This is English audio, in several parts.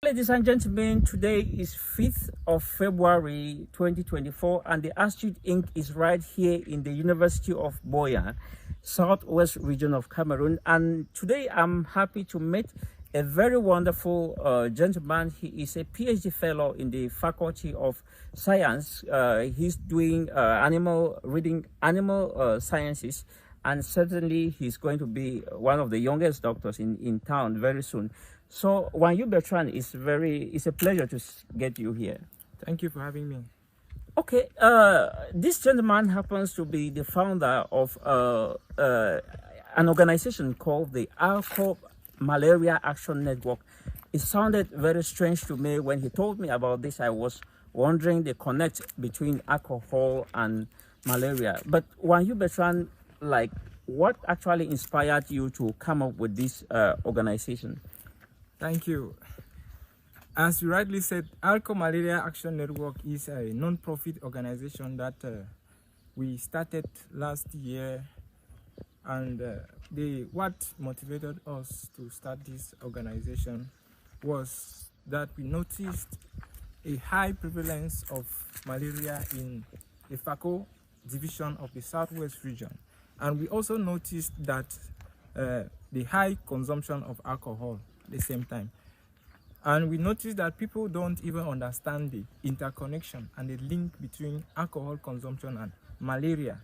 Ladies and gentlemen, today is 5th of February 2024 and the Astute Inc. is right here in the University of Boya, southwest region of Cameroon. And today I'm happy to meet a very wonderful gentleman. He is a PhD fellow in the Faculty of Science. He's doing animal sciences, and certainly he's going to be one of the youngest doctors in town very soon. So Wanyu Bertrand, it's a pleasure to get you here. Thank you for having me. Okay, this gentleman happens to be the founder of an organization called the AlcoMalaria Action Network. It sounded very strange to me when he told me about this. I was wondering the connect between alcohol and malaria. But Wanyu Bertrand, like, what actually inspired you to come up with this organization? Thank you. As you rightly said, AlcoMalaria Action Network is a non-profit organization that we started last year, and what motivated us to start this organization was that we noticed a high prevalence of malaria in the FACO division of the southwest region, and we also noticed that the high consumption of alcohol at the same time. And we noticed that people don't even understand the interconnection and the link between alcohol consumption and malaria.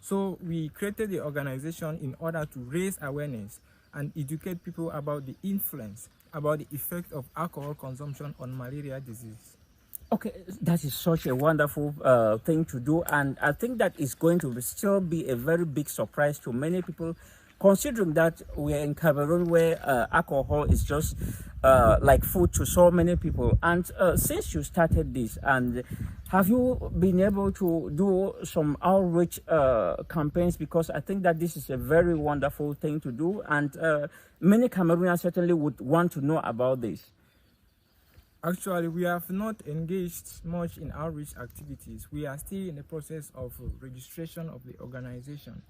So we created the organization in order to raise awareness and educate people about the influence, about the effect of alcohol consumption on malaria disease. Okay, that is such a wonderful thing to do, and I think that is going to still be a very big surprise to many people, considering that we are in Cameroon where alcohol is just like food to so many people. And since you started this, and have you been able to do some outreach campaigns? Because I think that this is a very wonderful thing to do, and many Cameroonians certainly would want to know about this. Actually, we have not engaged much in outreach activities. We are still in the process of registration of the organization.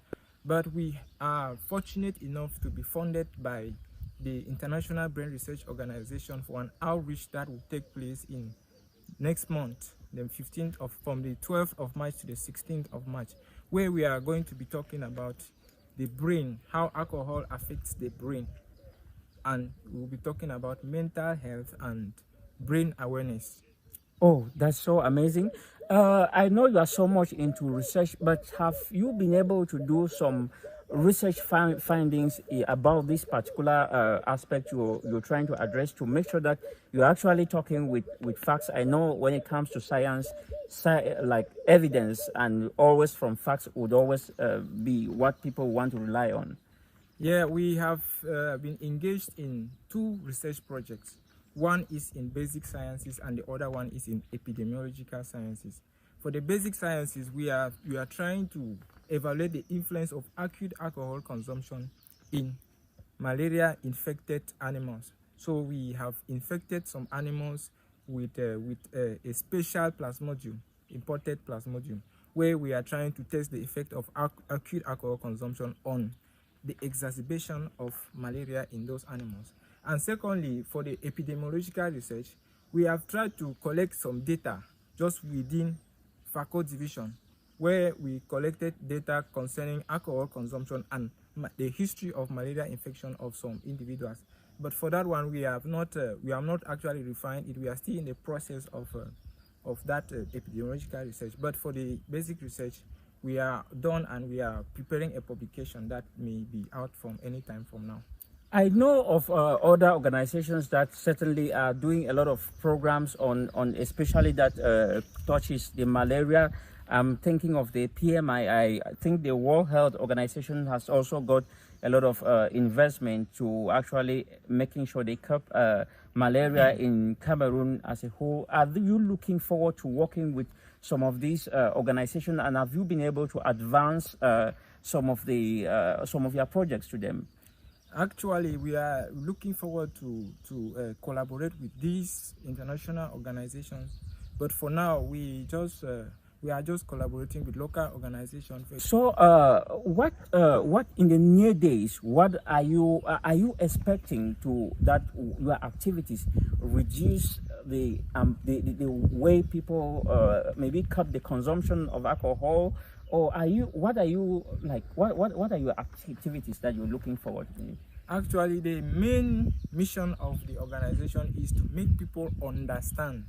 But we are fortunate enough to be funded by the International Brain Research Organization for an outreach that will take place in next month, from the 12th of March to the 16th of March, where we are going to be talking about the brain, how alcohol affects the brain. And we'll be talking about mental health and brain awareness. Oh, that's so amazing. I know you are so much into research, but have you been able to do some research findings about this particular aspect you're trying to address, to make sure that you're actually talking with facts? I know when it comes to science, like evidence and always from facts would always be what people want to rely on. Yeah, we have been engaged in 2 research projects. One is in basic sciences and the other one is in epidemiological sciences. For the basic sciences, we are trying to evaluate the influence of acute alcohol consumption in malaria-infected animals. So we have infected some animals with a special plasmodium, imported plasmodium, where we are trying to test the effect of acute alcohol consumption on the exacerbation of malaria in those animals. And secondly, for the epidemiological research, we have tried to collect some data just within FACO division, where we collected data concerning alcohol consumption and the history of malaria infection of some individuals. But for that one, we have not actually refined it. We are still in the process of that epidemiological research. But for the basic research, we are done and we are preparing a publication that may be out from any time from now. I know of other organizations that certainly are doing a lot of programs on especially that touches the malaria. I'm thinking of the PMI. I think the World Health Organization has also got a lot of investment to actually making sure they curb malaria in Cameroon as a whole. Are you looking forward to working with some of these organizations, and have you been able to advance some of your projects to them? Actually, we are looking forward to collaborate with these international organizations, but for now we We are just collaborating with local organizations. So, what in the near days? What are you expecting to that your activities reduce the way people maybe cut the consumption of alcohol, or what are your activities that you're looking forward to? Actually, the main mission of the organization is to make people understand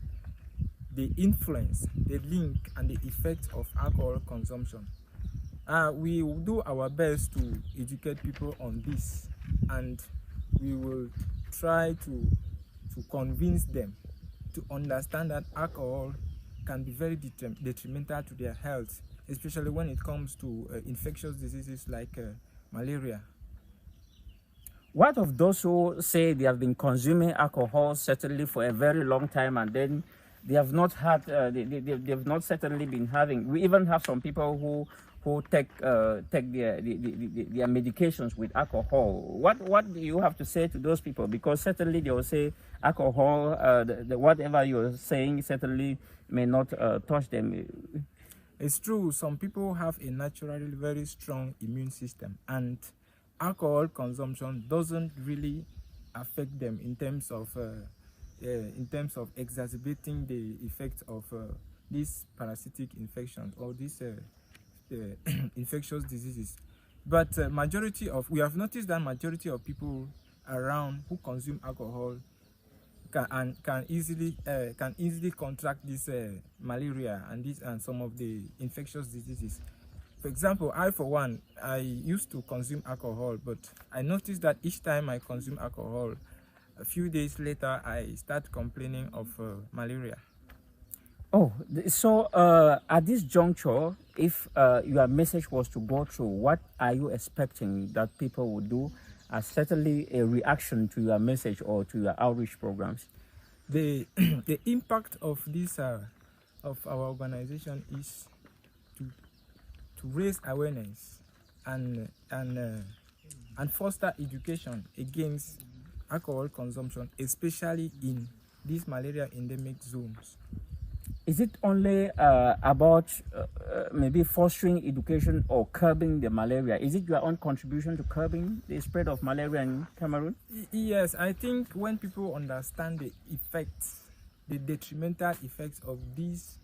the influence, the link, and the effect of alcohol consumption. We will do our best to educate people on this, and we will try to convince them to understand that alcohol can be very detrimental to their health, especially when it comes to infectious diseases like malaria. What of those who say they have been consuming alcohol certainly for a very long time, and then they have not had, they've not certainly been having? We even have some people who take their medications with alcohol. What do you have to say to those people? Because certainly they will say alcohol, whatever you're saying certainly may not touch them. It's true. Some people have a naturally very strong immune system, and alcohol consumption doesn't really affect them in terms of exacerbating the effects of these parasitic infections or these infectious diseases. But we have noticed that majority of people around who consume alcohol can easily contract this malaria and some of the infectious diseases. For example, for one, I used to consume alcohol, but I noticed that each time I consume alcohol, a few days later, I start complaining of malaria. Oh, so at this juncture, if your message was to go through, what are you expecting that people would do as certainly a reaction to your message or to your outreach programs? The impact of this of our organization is to raise awareness and foster education against alcohol consumption, especially in these malaria endemic zones. Is it only about maybe fostering education or curbing the malaria? Is it your own contribution to curbing the spread of malaria in Cameroon? Yes, I think when people understand the effects, the detrimental effects of this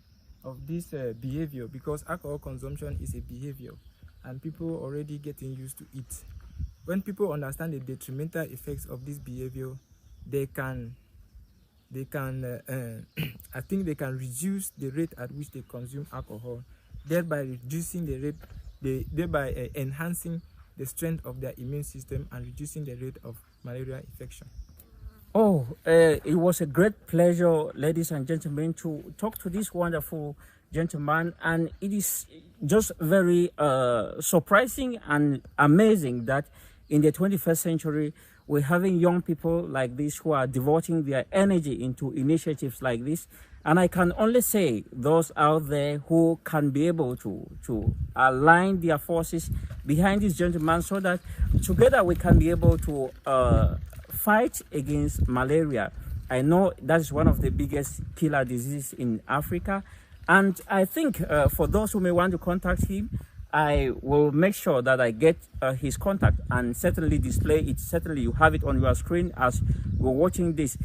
behavior, because alcohol consumption is a behavior and people already getting used to it. When people understand the detrimental effects of this behavior, they can I think they can reduce the rate at which they consume alcohol, thereby reducing the rate, thereby enhancing the strength of their immune system and reducing the rate of malaria infection. Oh, it was a great pleasure, ladies and gentlemen, to talk to this wonderful gentleman, and it is just very surprising and amazing that in the 21st century, we're having young people like this who are devoting their energy into initiatives like this. And I can only say those out there who can be able to align their forces behind this gentleman so that together we can be able to fight against malaria. I know that is one of the biggest killer diseases in Africa. And I think for those who may want to contact him, I will make sure that I get his contact and certainly display it. Certainly you have it on your screen as we're watching this.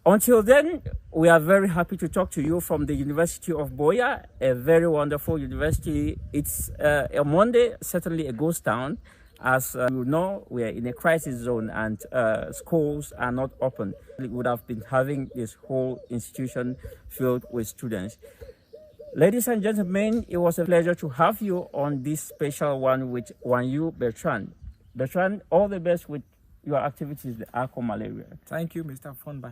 Until then, we are very happy to talk to you from the University of Buea, a very wonderful university. It's a Monday, certainly a ghost town. As you know, we are in a crisis zone and schools are not open. We would have been having this whole institution filled with students. Ladies and gentlemen, it was a pleasure to have you on this special one with Wanyu Bertrand. Bertrand, all the best with your activities, the AlcoMalaria. Thank you, Mr. Fonba.